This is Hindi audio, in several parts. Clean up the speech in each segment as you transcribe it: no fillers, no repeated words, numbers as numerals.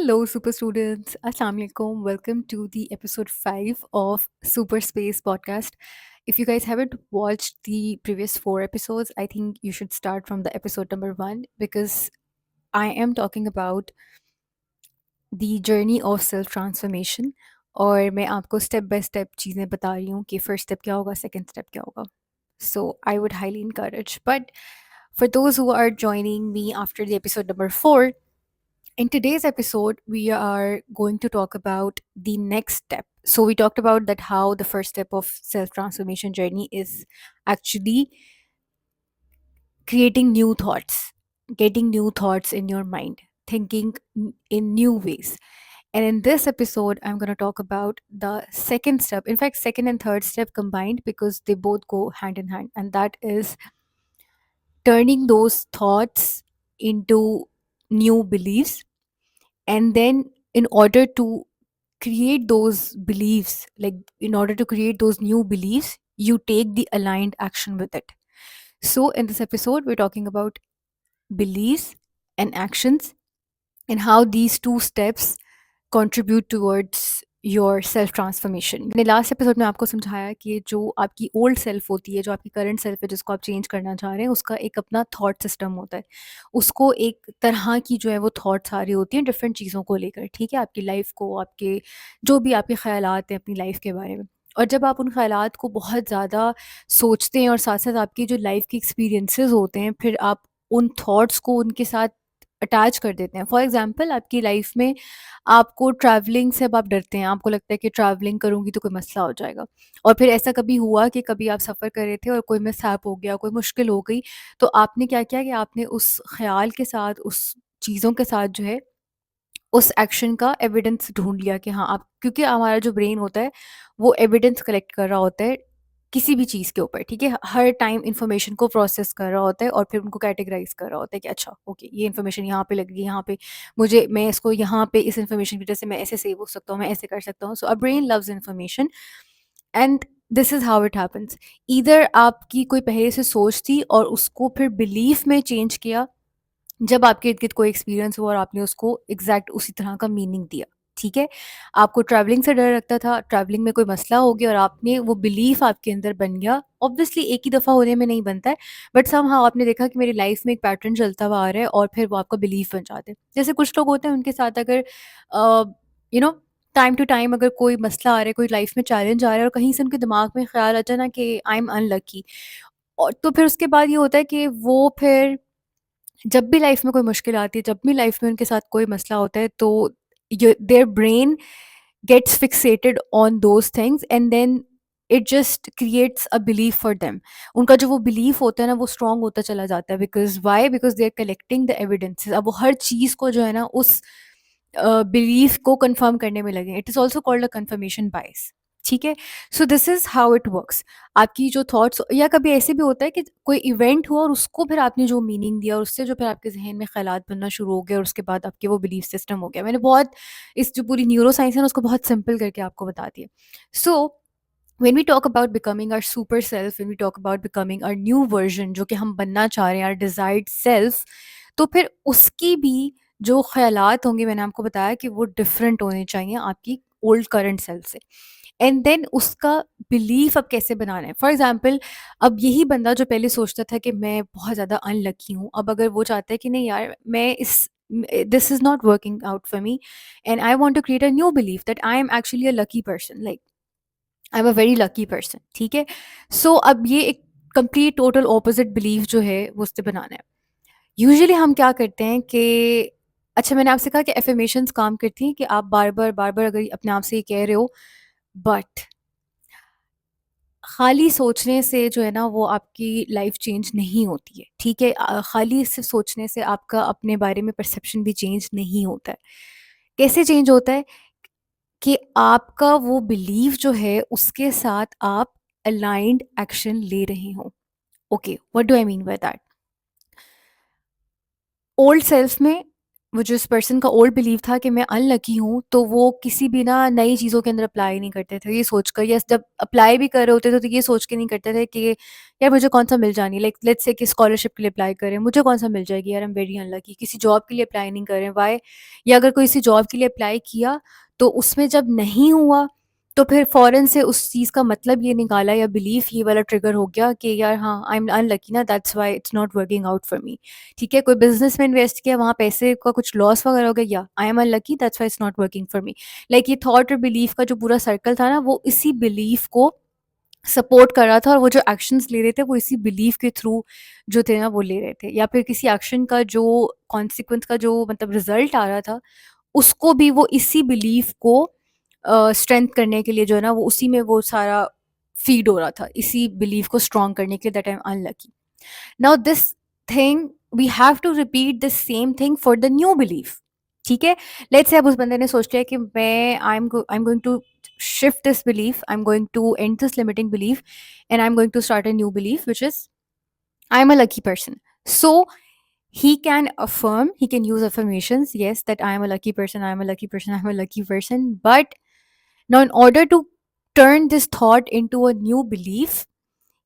Hello, super students. Assalamu alaikum. Welcome to the episode 5 of Super Space podcast. If you guys haven't watched the previous 4 episodes, I think you should start from the episode number 1 because I am talking about the journey of self transformation. और मैं आपको स्टेप बाय स्टेप चीज़ें बता रही हूँ कि फर्स्ट स्टेप क्या होगा, सेकंड स्टेप क्या होगा. So I would highly encourage. But for those who are joining me after the episode number 4, in today's episode, we are going to talk about the next step. So we talked about that how the first step of self transformation journey is actually creating new thoughts, getting new thoughts in your mind, thinking in new ways. And in this episode, I'm going to talk about the second step. In fact, second and third step combined because they both go hand in hand, and that is turning those thoughts into new beliefs. And then in order to create those beliefs, like in order to create those new beliefs, you take the aligned action with it. So in this episode, we're talking about beliefs and actions and how these two steps contribute towards your self transformation. मैंने लास्ट एपिसोड में आपको समझाया कि जो आपकी ओल्ड सेल्फ होती है, जो आपकी करंट सेल्फ है, जिसको आप चेंज करना चाह रहे हैं, उसका एक अपना थॉट सिस्टम होता है. उसको एक तरह की जो है वो थॉट्स आ रही होती हैं डिफरेंट चीज़ों को लेकर. ठीक है, आपकी लाइफ को, आपके जो भी आपके ख्यालात हैं अपनी लाइफ के बारे में. और जब आप उन ख्यालात को बहुत ज़्यादा सोचते हैं और साथ साथ आपकी जो लाइफ के एक्सपीरियंसेस होते हैं, फिर आप उन थॉट्स को उनके साथ अटैच कर देते हैं. फॉर एग्जांपल, आपकी लाइफ में आपको ट्रैवलिंग से अब आप डरते हैं, आपको लगता है कि ट्रैवलिंग करूँगी तो कोई मसला हो जाएगा. और फिर ऐसा कभी हुआ कि कभी आप सफ़र कर रहे थे और कोई मिसहैप हो गया, कोई मुश्किल हो गई, तो आपने क्या किया कि आपने उस ख़्याल के साथ, उस चीज़ों के साथ जो है, उस एक्शन का एविडेंस ढूँढ लिया कि हाँ, आप, क्योंकि हमारा जो ब्रेन होता है, वो एविडेंस कलेक्ट कर रहा होता है किसी भी चीज़ के ऊपर. ठीक है, हर टाइम इन्फॉर्मेशन को प्रोसेस कर रहा होता है और फिर उनको कैटेगराइज कर रहा होता है कि अच्छा ओके, ये इन्फॉर्मेशन यहाँ पे लगेगी, यहाँ पे मुझे, मैं इसको यहाँ पे इस इन्फॉर्मेशन की वजह से मैं ऐसे सेव हो सकता हूँ, मैं ऐसे कर सकता हूँ. So a brain loves information and this is how it happens. Either आपकी कोई पहले से सोच थी और उसको फिर बिलीफ में चेंज किया जब आपके इर्द-गिर्द कोई एक्सपीरियंस हुआ और आपने उसको एग्ज़ैक्ट उसी तरह का मीनिंग दिया. ठीक है? आपको ट्रैवलिंग से डर लगता था, ट्रैवलिंग में कोई मसला हो गया और आपने वो बिलीफ आपके अंदर बन गया. ऑब्वियसली एक ही दफ़ा होने में नहीं बनता है, बट समहाउ आपने देखा कि मेरी लाइफ़ में एक पैटर्न चलता हुआ आ रहा है और फिर वो आपका बिलीफ बन जाता है. जैसे कुछ लोग होते हैं, उनके साथ अगर you know time to time अगर कोई मसला आ रहा है, कोई लाइफ़ में चैलेंज आ रहा है और कहीं से उनके दिमाग में ख़्याल आता है ना कि आई एम अनलकी, और तो फिर उसके बाद ये होता है कि वो फिर जब भी लाइफ में कोई मुश्किल आती है, जब भी लाइफ में उनके साथ कोई मसला होता है, तो their brain gets fixated on those things and then it just creates a belief for them. उनका जो वो बिलीफ होता है ना, वो स्ट्रांग होता चला जाता है. Because why? Because they are collecting the evidences. अब वो हर चीज़ को जो है ना, उस बिलीफ को कंफर्म करने में लगे. It is also called a confirmation bias. ठीक है, so this is how it works. आपकी जो थॉट्स, या कभी ऐसे भी होता है कि कोई इवेंट हुआ और उसको फिर आपने जो मीनिंग दिया और उससे जो फिर आपके जहन में ख्यालात बनना शुरू हो गए और उसके बाद आपके वो बिलीफ सिस्टम हो गया. मैंने बहुत, इस जो पूरी न्यूरो साइंस है ना, उसको बहुत सिंपल करके आपको बता दिया. सो when we talk about becoming our super self, when we talk about becoming our new version, जो कि हम बनना चाह रहे हैं, our desired self, तो फिर उसकी भी जो ख्यालात होंगे, मैंने आपको बताया कि वो डिफरेंट होने चाहिए आपकी ओल्ड करंट सेल्फ से. एंड देन उसका बिलीफ अब कैसे बनाना है. फॉर एग्जाम्पल, अब यही बंदा जो पहले सोचता था कि मैं बहुत ज़्यादा अनलकी हूँ, अब अगर वो चाहता है कि नहीं यार, मैं इस this is not working out for me and I want to create a new belief that I am actually a lucky person, like I am a very lucky person. ठीक है, सो अब ये एक कंप्लीट टोटल ऑपोजिट बिलीफ जो है वो उससे बनाना है. यूजुअली हम क्या करते हैं कि, अच्छा मैंने आपसे कहा कि एफर्मेशंस काम करती हैं कि आप बार बार अगर अपने आप से ये कह रहे हो, बट खाली सोचने से जो है ना, वो आपकी लाइफ चेंज नहीं होती है. ठीक है, खाली सिर्फ सोचने से आपका अपने बारे में परसेप्शन भी चेंज नहीं होता है. कैसे चेंज होता है कि आपका वो बिलीव जो है उसके साथ आप अलाइंड एक्शन ले रहे हो. Okay, what do I mean by that? Old self में वो जो इस पर्सन का ओल्ड बिलीव था कि मैं अनलकी हूँ, तो वो किसी भी ना नई चीज़ों के अंदर अप्लाई नहीं करते थे, ये सोचकर, या जब अप्लाई भी कर रहे होते थे तो ये सोच के नहीं करते थे कि यार मुझे कौन-सा मिल जानी है। लाइक लेट्स से कि स्कॉलरशिप के लिए अप्लाई कर रहे हैं, मुझे कौन-सा मिल जाएगी यार, आई एम वेरी अनलकी। किसी जॉब के लिए अप्लाई नहीं कर रहे हैं, व्हाई? या अगर कोई किसी जॉब के लिए अप्लाई किया, तो उसमें जब नहीं हुआ, तो फिर फ़ौरन से उस चीज़ का मतलब ये निकाला या बिलीफ ये वाला ट्रिगर हो गया कि यार हाँ, आई एम अनलकी ना, that's why it's not working out for मी। ठीक है, कोई बिज़नेस में इन्वेस्ट किया, वहाँ पैसे का कुछ लॉस वगैरह हो गया, या आई am unlucky that's why it's not working for me. Like ये थॉट और बिलीफ का जो पूरा सर्कल था ना, वो इसी बिलीफ को सपोर्ट कर रहा था, और वो जो एक्शंस ले रहे थे वो इसी बिलीफ के थ्रू जो थे ना वो ले रहे थे, या फिर किसी एक्शन का जो कॉन्सिक्वेंस का जो मतलब रिजल्ट आ रहा था, उसको भी वो इसी बिलीफ को स्ट्रेंथ करने के लिए जो है ना, वो उसी में वो सारा फीड हो रहा था, इसी बिलीफ को स्ट्रॉन्ग करने के लिए, that I am unlucky. Now this thing, we have to repeat the same thing for the new belief. ठीक है, लेट्स से अब उस बंदे ने सोच लिया कि मैं I am going to shift this belief, I'm going to end this limiting belief, and I'm going to start a new belief, which is I'm a lucky person. So he can affirm, he can use affirmations, yes, that I am a lucky person, I am a lucky person, I'm a lucky person. But now in order to turn this thought into a new belief,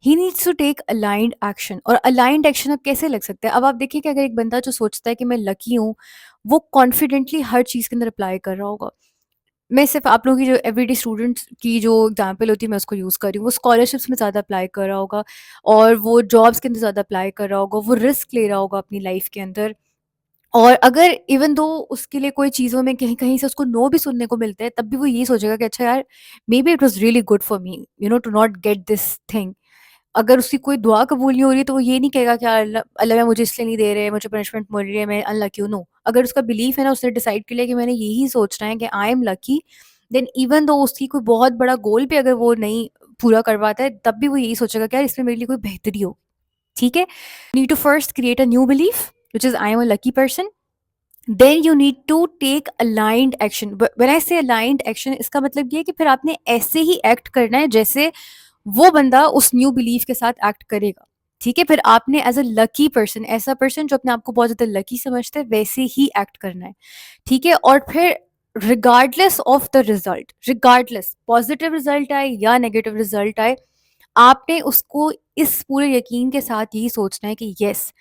he needs to take aligned action. और अलाइंड एक्शन अब कैसे लग सकता है? अब आप देखिए कि अगर एक बंदा जो सोचता है कि मैं लकी हूँ, वो कॉन्फिडेंटली हर चीज़ के अंदर अप्लाई कर रहा होगा। मैं सिर्फ आप लोगों की जो एवरीडे स्टूडेंट्स की जो एग्जांपल होती है मैं उसको यूज़ कर रही हूँ। वो स्कॉलरशिप्स में ज़्यादा अप्लाई कर रहा होगा, और वो जॉब्स के अंदर ज़्यादा अप्लाई कर रहा होगा, वो रिस्क ले रहा होगा अपनी लाइफ के अंदर। और अगर इवन दो उसके लिए कोई चीज़ों में कहीं कहीं से उसको नो भी सुनने को मिलता है, तब भी वो यही सोचेगा कि अच्छा यार, maybe it was really good for me you know to not get this thing. अगर उसकी कोई दुआ कबूल नहीं हो रही है, तो वो ये नहीं कहेगा कि यार अल्लाह अल्लाह मैं मुझे इसलिए नहीं दे रहे, मुझे पनिशमेंट मिल रही है, मैं अनलकी हूँ। नो, अगर उसका बिलीफ है ना, उसने डिसाइड कर लिया कि मैंने यही सोचना है कि I am lucky, then even though उसकी कोई बहुत बड़ा गोल भी अगर वो नहीं पूरा कर पाता है, तब भी वो यही सोचेगा कि यार इसमें मेरे लिए कोई बेहतरी हो। ठीक है, need to first create a new belief which is I am a lucky person, then you need to take aligned action. When I say aligned action, इसका मतलब ये है कि फिर आपने ऐसे ही एक्ट करना है जैसे वो बंदा उस न्यू बिलीफ के साथ एक्ट करेगा। ठीक है, फिर आपने एज अ लकी पर्सन, ऐसा पर्सन जो अपने आप को बहुत ज़्यादा लकी समझता है, वैसे ही एक्ट करना है। ठीक है, और फिर regardless of the result, regardless positive result आए या नेगेटिव रिजल्ट आए, आपने उसको इस पूरे यकीन के साथ यही सोचना है कि yes,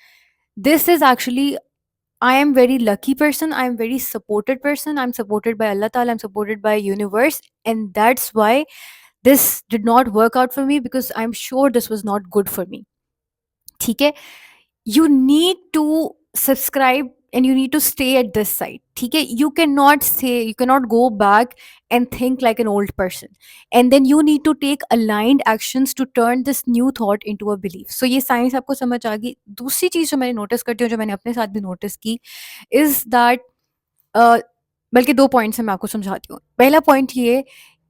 this is actually, I am very lucky person. I am very supported person. I'm supported by Allah Ta'ala. I'm supported by universe. And that's why this did not work out for me, because I'm sure this was not good for me. ठीक है, you need to subscribe and you need to stay at this side. ठीक है, you cannot say, you cannot go back and think like an old person, and then you need to take aligned actions to turn this new thought into a belief. So ये साइंस आपको समझ आ गई। दूसरी चीज़ जो मैंने नोटिस करती हूँ, जो मैंने अपने साथ भी नोटिस की, इज़ दैट बल्कि 2 पॉइंट्स हैं, मैं आपको समझाती हूँ। पहला पॉइंट ये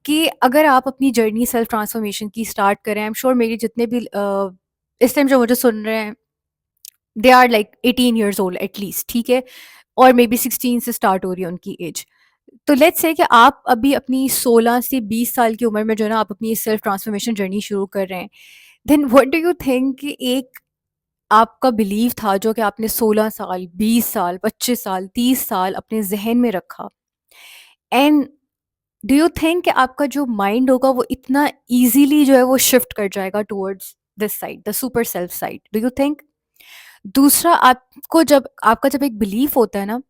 कि अगर आप अपनी जर्नी सेल्फ ट्रांसफॉर्मेशन की स्टार्ट करें, आई एम श्योर मेरे जितने भी इस टाइम जो मुझे सुन रहे हैं, they are like 18 years old at least. ठीक है, और मे बी 16 से स्टार्ट हो रही है उनकी एज। तो लेट्स से कि आप अभी अपनी 16 से 20 साल की उम्र में जो है ना, आप अपनी सेल्फ ट्रांसफॉर्मेशन जर्नी शुरू कर रहे हैं, then what do you think कि एक आपका बिलीव था जो कि आपने 16 साल, 20 साल, 25 साल, 30 साल अपने ज़हन में रखा, एंड डू यू थिंक कि आपका जो माइंड होगा वो इतना ईज़िली जो है वो शिफ्ट कर जाएगा towards this side, the super self side? Do you think? दूसरा, आपको जब आपका जब एक बिलीफ होता है ना,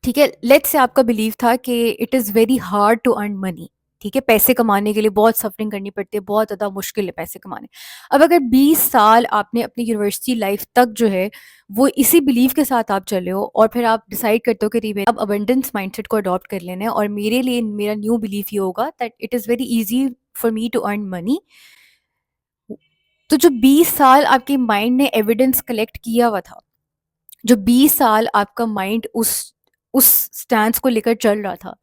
ठीक है, लेट्स से आपका बिलीव था कि it is very hard to earn money. ठीक है, पैसे कमाने के लिए बहुत सफरिंग करनी पड़ती है, बहुत ज़्यादा मुश्किल है पैसे कमाने। अब अगर 20 साल आपने अपनी यूनिवर्सिटी लाइफ तक जो है वो इसी बिलीव के साथ आप चले हो, और फिर आप डिसाइड करते हो कि नहीं, अब अबंडेंस माइंडसेट को अडॉप्ट कर लेना है, और मेरे लिए मेरा न्यू बिलीफ ये होगा that it is very easy for me to earn money. तो जो 20 साल आपके माइंड ने एविडेंस कलेक्ट किया हुआ था, जो 20 साल आपका माइंड उस स्टैंस को लेकर चल रहा था,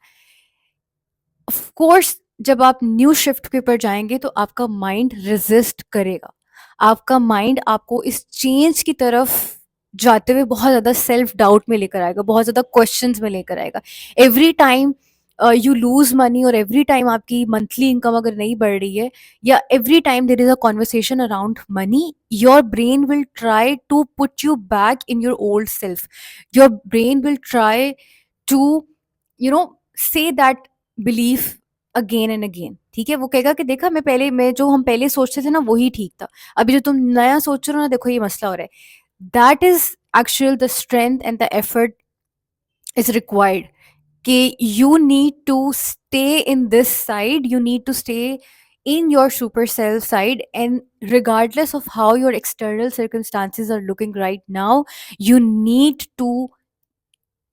ऑफ कोर्स जब आप न्यू शिफ्ट के ऊपर जाएंगे तो आपका माइंड रेजिस्ट करेगा। आपका माइंड आपको इस चेंज की तरफ जाते हुए बहुत ज़्यादा सेल्फ डाउट में लेकर आएगा, बहुत ज़्यादा क्वेश्चंस में लेकर आएगा। Every time you lose money, और एवरी टाइम आपकी मंथली इनकम अगर नहीं बढ़ रही है, या every time there is a conversation around money, your brain will try to put you back in your old self. Your brain will try to say that belief again and again. ठीक है, वो कहेगा कि देखा, मैं जो हम पहले सोचते थे ना वही ठीक था, अभी जो तुम नया सोच रहे हो ना, देखो ये मसला हो रहा है. That is actual the strength and the effort is required. कि you need to stay in this side, you need to stay in your super self side, and regardless of how your external circumstances are looking right now, you need to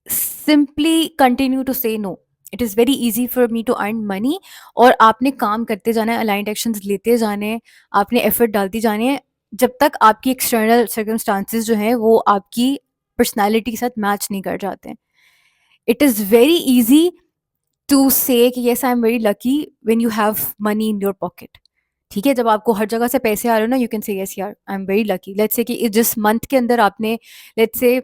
simply continue to say no. It is very easy for me to earn money. और आपने काम करते जाना है, अलाइंड एक्शंस लेते जाने हैं, आपने एफर्ट डालती जानी है, जब तक आपकी एक्सटर्नल सर्कमस्टांसिस जो हैं वो आपकी पर्सनैलिटी के साथ मैच नहीं कर जाते हैं. It is very easy to say कि yes I am very lucky when you have money in your pocket. ठीक है, जब आपको हर जगह से पैसे आ रहे हो ना, यू कैन से येस यार आई am very lucky. Let's say कि जिस मंथ के अंदर आपने, लेट्स से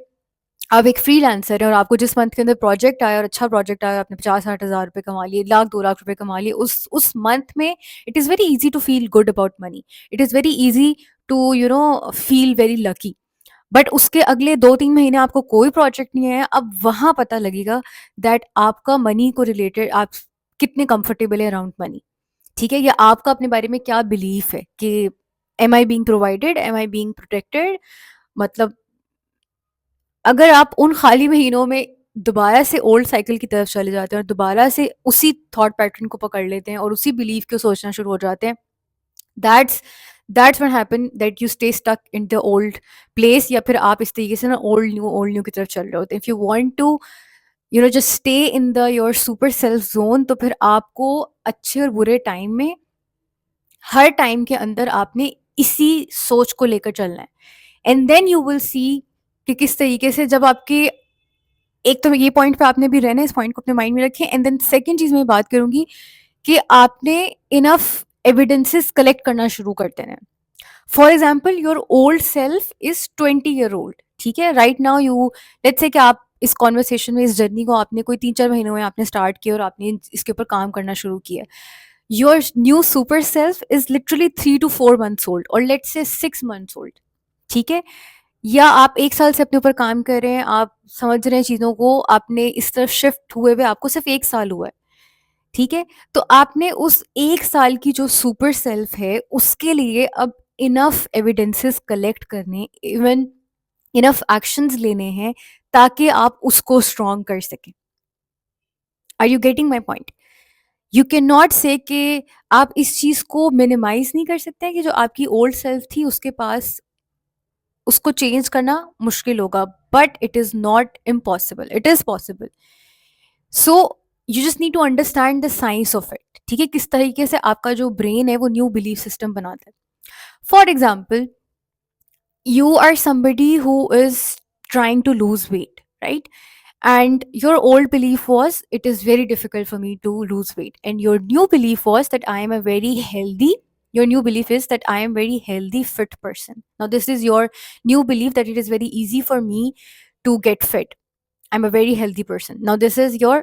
आप एक फ्रीलांसर है और आपको जिस मंथ के अंदर प्रोजेक्ट आया और अच्छा प्रोजेक्ट आया, आपने 50-60 हज़ार रुपये कमा लिए, 1 लाख 2 लाख रुपए कमा लिए उस मंथ में, it is very easy to feel good about money. It is very easy to feel very lucky. But उसके अगले 2-3 महीने आपको कोई प्रोजेक्ट नहीं है, अब वहाँ पता लगेगा दैट आपका मनी को रिलेटेड आप कितने कंफर्टेबल है अराउंड मनी. ठीक है, या आपका अपने बारे में क्या बिलीफ है कि am I being provided, am I being protected. मतलब अगर आप उन खाली महीनों में दोबारा से ओल्ड साइकिल की तरफ चले जाते हैं और दोबारा से उसी थॉट पैटर्न को पकड़ लेते हैं और उसी बिलीफ को सोचना शुरू हो जाते हैं, that's that's what happen, that you stay stuck in the old place. या फिर आप इस तरीके से ना ओल्ड न्यू की तरफ चल रहे होते हैं. If you want to just stay in the your super self zone, तो फिर आपको अच्छे और बुरे टाइम में, हर टाइम के अंदर आपने इसी सोच को लेकर चलना है. And then you will see कि किस तरीके से जब आपके, एक तो ये पॉइंट पे आपने भी रहना है, इस पॉइंट को अपने माइंड में रखें. एंड देन सेकंड चीज मैं बात करूंगी कि आपने इनफ एविडेंसेस कलेक्ट करना शुरू कर देना है. For example, your old self is 20 year old. ठीक है, right now you, let's say कि आप इस कॉन्वर्सेशन में, इस जर्नी को आपने कोई 3-4 महीनों में आपने स्टार्ट किया और आपने इसके ऊपर काम करना शुरू किया. Your new super self is literally 3 to 4 months old, और लेट्स से 6 months ओल्ड. ठीक है, या आप 1 साल से अपने ऊपर काम कर रहे हैं, आप समझ रहे हैं चीज़ों को, आपने इस तरफ शिफ्ट हुए हुए आपको सिर्फ 1 साल हुआ है. ठीक है, तो आपने उस 1 साल की जो सुपर सेल्फ है उसके लिए अब इनफ एविडेंसेस कलेक्ट करने, इवन इनफ एक्शंस लेने हैं ताकि आप उसको स्ट्रॉन्ग कर सकें. Are you getting my point? You can not say कि आप इस चीज़ को मिनिमाइज नहीं कर सकते हैं कि जो आपकी ओल्ड सेल्फ थी उसके पास, उसको चेंज करना मुश्किल होगा, but it is not impossible, it is possible. So you just need to understand the science of it. ठीक है, किस तरीके से आपका जो ब्रेन है वो न्यू बिलीफ सिस्टम बनाता है. For example, you are somebody who is trying to lose weight, right? And your old belief was, it is very difficult for me to lose weight. And your new belief was that I am a very healthy, your new belief is that I am very healthy, fit person. Now, this is your new belief that it is very easy for me to get fit. I'm a very healthy person. Now, this is your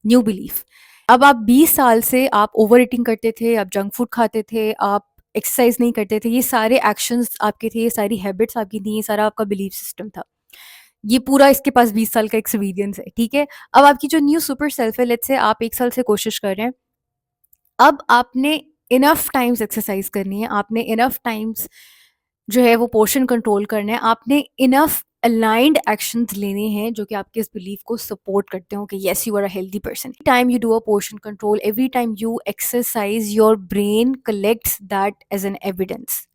new belief. अब आप 20 साल से आप ओवर ईटिंग करते थे, आप जंक फूड खाते थे, आप एक्सरसाइज नहीं करते थे, ये सारे एक्शंस आपके थे, ये सारी हैबिट्स आपकी थी, ये सारा आपका बिलीफ सिस्टम था. ये पूरा इसके पास 20 साल का एक्सपीरियंस है. ठीक है, अब आपकी जो न्यू सुपर सेल्फ है, लेट्स से आप 1 साल से कोशिश कर रहे हैं, अब आपने इनफ टाइम्स एक्सरसाइज करनी है, आपने इनफ टाइम्स जो है वो पोर्शन कंट्रोल करना है, आपने इनफ अलाइंड एक्शंस लेने हैं जो कि आपके इस बिलीफ को सपोर्ट करते हो कि yes you are a healthy person. Time you do a portion control, every time you exercise, your brain collects that as an evidence.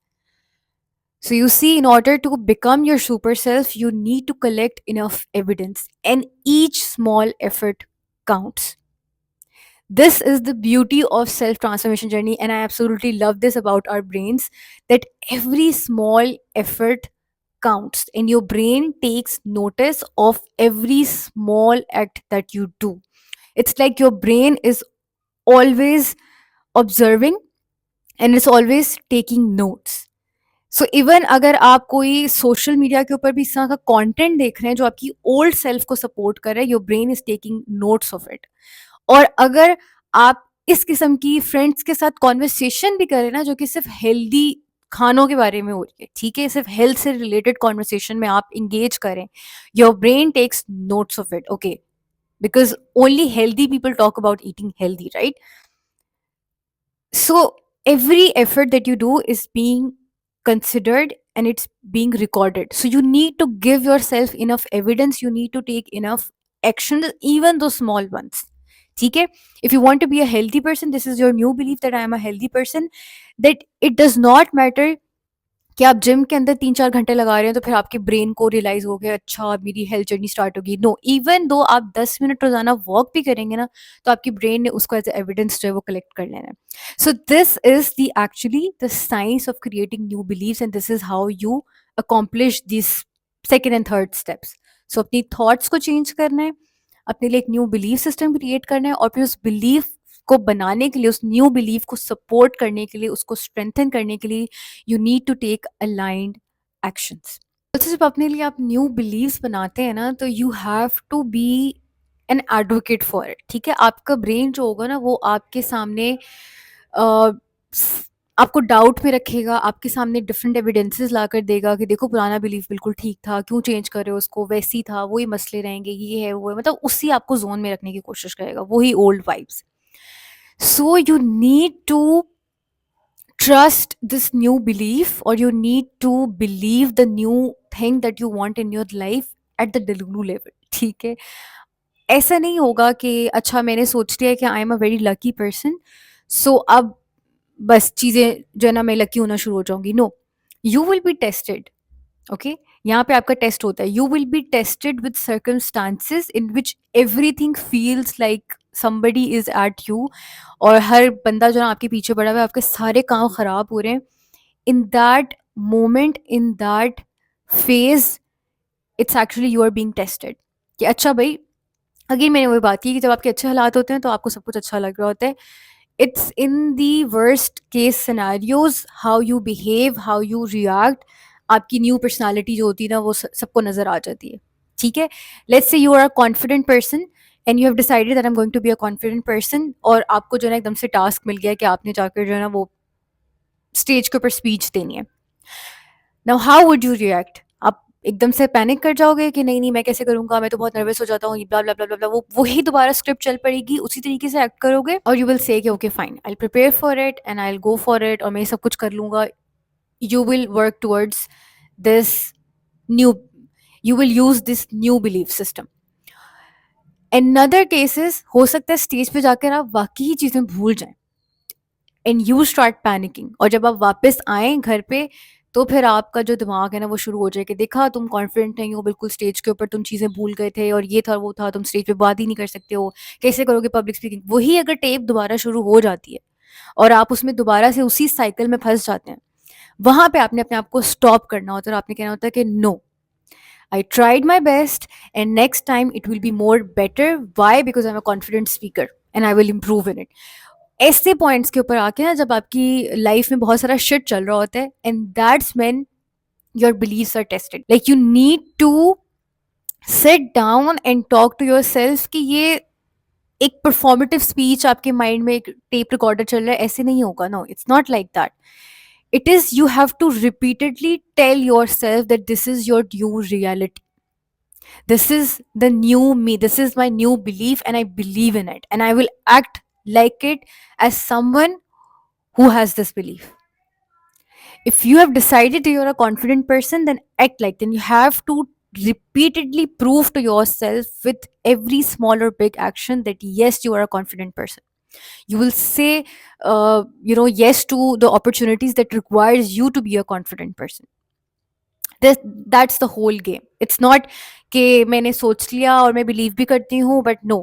So you see, in order to become your super self, you need to collect enough evidence, and each small effort counts. This is the beauty of self transformation journey, and I absolutely love this about our brains, that every small effort counts and your brain takes notice of every small act that you do. It's like your brain is always observing and it's always taking notes. So even अगर आप कोई सोशल मीडिया के ऊपर भी इस तरह का कंटेंट देख रहे हैं जो आपकी ओल्ड सेल्फ को सपोर्ट कर रहा है, your brain is taking notes of it. और अगर आप इस किस्म की फ्रेंड्स के साथ कॉन्वर्सेशन भी करें ना, जो कि सिर्फ हेल्दी खानों के बारे में हो रही है, ठीक है, सिर्फ हेल्थ से रिलेटेड कॉन्वर्सेशन में आप इंगेज करें, your brain takes notes of it, okay, because only healthy people talk about eating healthy, right? So every effort that you do is being considered and it's being recorded. So you need to give yourself enough evidence, you need to take enough action, even those small ones. Okay? If you want to be a healthy person, this is your new belief that I am a healthy person, that it does not matter कि आप जिम के अंदर 3-4 घंटे लगा रहे हैं तो फिर आपके ब्रेन को रियलाइज़ हो गया, अच्छा अब मेरी हेल्थ जर्नी स्टार्ट होगी। नो, इवन दो आप 10 मिनट रोज़ाना वॉक भी करेंगे ना, तो आपकी ब्रेन ने उसको एज़ अ एविडेंस जो है वो कलेक्ट कर लेना है। So this is the actually the science of creating new beliefs and this is how you accomplish this second and third steps. सो अपनी थॉट्स को चेंज करना है, अपने लिए एक न्यू बिलीफ सिस्टम क्रिएट करना है और फिर उस बिलीफ को बनाने के लिए, उस न्यू बिलीफ को सपोर्ट करने के लिए, उसको स्ट्रेंथन करने के लिए you need to take aligned actions. तो जब अपने लिए आप न्यू बिलीव्स बनाते हैं ना, तो you have to be an advocate for it, ठीक है? आपका ब्रेन जो होगा ना, वो आपके सामने आपको डाउट में रखेगा, आपके सामने डिफरेंट एविडेंसेस ला कर देगा कि देखो पुराना बिलीफ बिल्कुल ठीक था, क्यों चेंज कर रहे हो उसको, वैसी था, वही मसले रहेंगे, ये है वो है, मतलब उसी आपको जोन में रखने की कोशिश करेगा, वही old vibes. So you need to trust this new belief, or you need to believe the new thing that you want in your life at the delulu level, ठीक है? ऐसा नहीं होगा कि अच्छा मैंने सोच लिया कि I am a very lucky person, so अब बस चीज़ें जो है ना मैं लकी होना शुरू हो जाऊंगी। No, you will be tested, okay? यहाँ पे आपका टेस्ट होता है, you will be tested with circumstances in which everything feels like somebody is at you, और हर बंदा जो है ना आपके पीछे पड़ा हुआ है, आपके सारे काम खराब हो रहे हैं। In that moment, in that phase, it's actually you are being tested कि अच्छा भाई, अगेन मैंने वही बात की कि जब आपके अच्छे हालात होते हैं तो आपको सब कुछ अच्छा लग रहा होता है। It's in the worst case scenarios how you behave, how you react, आपकी न्यू पर्सनालिटी जो होती है ना वो सबको नज़र आ जाती है, ठीक है? Let's say you are a confident person and you have decided that I am going to be a confident person, और आपको जो है ना एकदम से टास्क मिल गया कि आपने जाकर जो है ना वो स्टेज के ऊपर स्पीच देनी है। Now how would you react? आप एकदम से पैनिक कर जाओगे कि नहीं नहीं मैं कैसे करूंगा, मैं तो बहुत नर्वस हो जाता हूँ, ब्ला ब्ला ब्ला ब्ला, वो वही दोबारा स्क्रिप्ट चल पड़ेगी, उसी तरीके से एक्ट करोगे, और यू विल से कि okay fine, I prepare for it and I go for it, और मैं सब कुछ कर लूंगा। You will work towards this new, you will use this new belief system. In other cases हो सकता है स्टेज पे जाकर आप वाकई ही चीजें भूल जाएं एंड यू स्टार्ट पैनिकिंग, और जब आप वापस आए घर पे तो फिर आपका जो दिमाग है ना वो शुरू हो जाए कि देखा तुम कॉन्फिडेंट नहीं हो बिल्कुल, स्टेज के ऊपर तुम चीज़ें भूल गए थे, और ये था वो था, तुम स्टेज पे बात ही नहीं कर सकते हो, कैसे करोगे पब्लिक स्पीकिंग। वही अगर टेप दोबारा शुरू हो जाती है और आप उसमें दोबारा से उसी साइकिल में फंस जाते हैं, वहां पे आपने अपने आप को स्टॉप करना होता है और आपने कहना होता है कि no, I tried my best and next time it will be more better. Why? Because I am a confident speaker and I will improve in it. ऐसे पॉइंट्स के ऊपर आके ना, जब आपकी लाइफ में बहुत सारा शिट चल रहा होता है, and that's when your beliefs are tested. Like you need to sit down and talk to yourself कि ये एक परफॉर्मेटिव स्पीच आपके माइंड में एक टेप रिकॉर्डर चल रहा है, ऐसे नहीं होगा। No, it's not like that. It is you have to repeatedly tell yourself that this is your new reality, this is the new me, this is my new belief and I believe in it and I will act like it as someone who has this belief. If you have decided that you're a confident person, then act like, then you have to repeatedly prove to yourself with every small or big action that yes, you are a confident person. You will say yes to the opportunities that requires you to be a confident person. That's the whole game. It's not कि मैंने सोच लिया और मैं बिलीव भी करती हूँ, but no,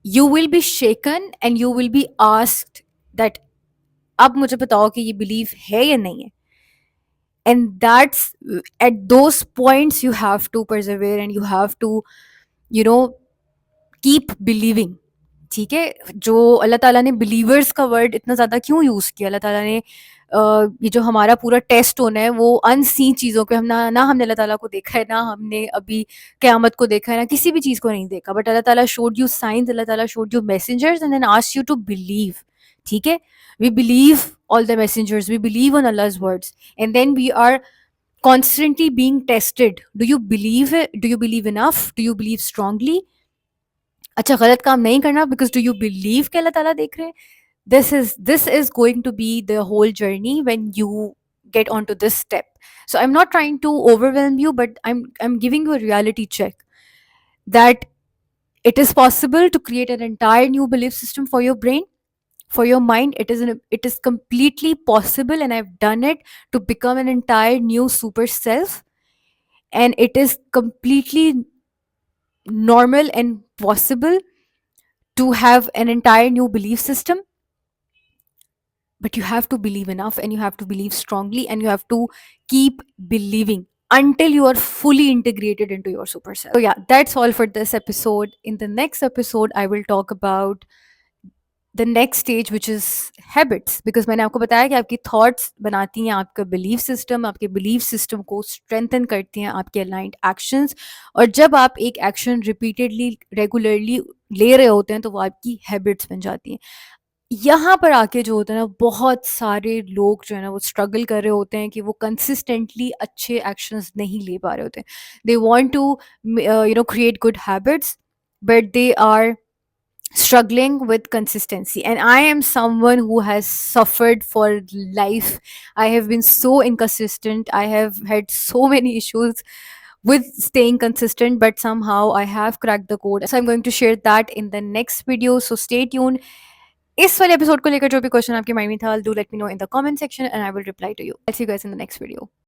you will be shaken and you will be asked that अब मुझे बताओ कि ये बिलीव है या नहीं है, and that's at those points you have to persevere and you have to you know keep believing, ठीक है? जो अल्लाह ताला ने बिलीवर्स का वर्ड इतना ज़्यादा क्यों यूज़ किया? अल्लाह ताला ने ये जो हमारा पूरा टेस्ट होना है वो अनसीन चीज़ों पे हम ना हमने अल्लाह ताला को देखा है, ना हमने अभी क़यामत को देखा है, ना किसी भी चीज़ को नहीं देखा। बट अल्लाह ताला शोड यू साइन्स, अल्लाह ताला showed you messengers and then asked you to believe, ठीक है? We believe all the messengers, we believe on Allah's words, and then we are constantly being tested. Do you believe it? Do you believe enough? Do you believe strongly? अच्छा, गलत काम नहीं करना, because do you believe कि अल्लाह ताला देख रहे हैं? This is going to be the whole journey when you get onto this step. So I'm not trying to overwhelm you, but I'm giving you a reality check that it is possible to create an entire new belief system for your brain, for your mind. It is completely possible, and I've done it, to become an entire new super self. And it is completely normal and possible to have an entire new belief system, but you have to believe enough, and you have to believe strongly, and you have to keep believing until you are fully integrated into your super self. So yeah, that's all for this episode. In the next episode, I will talk about the next stage which is habits, because मैंने आपको बताया कि आपकी थॉट्स बनाती हैं आपका बिलीफ सिस्टम, आपके बिलीफ सिस्टम को स्ट्रेंथन करती हैं आपके अलाइंड एक्शंस, और जब आप एक एक्शन रिपीटेडली रेगुलरली ले रहे होते हैं तो वो आपकी हैबिट्स बन जाती हैं। यहाँ पर आके जो होता है ना, बहुत सारे लोग जो है ना वो स्ट्रगल कर रहे होते हैं कि वो कंसिस्टेंटली अच्छे एक्शंस नहीं ले पा रहे होते हैं। They want to create good habits, but they are struggling with consistency, and I am someone who has suffered for life. I have been so inconsistent, I have had so many issues with staying consistent, but somehow I have cracked the code. So I'm going to share that in the next video, so stay tuned. इस वाले एपिसोड को लेकर जो भी क्वेश्चन आपके माइंड में था, do let me know in the comment section and I will reply to you. I'll see you guys in the next video.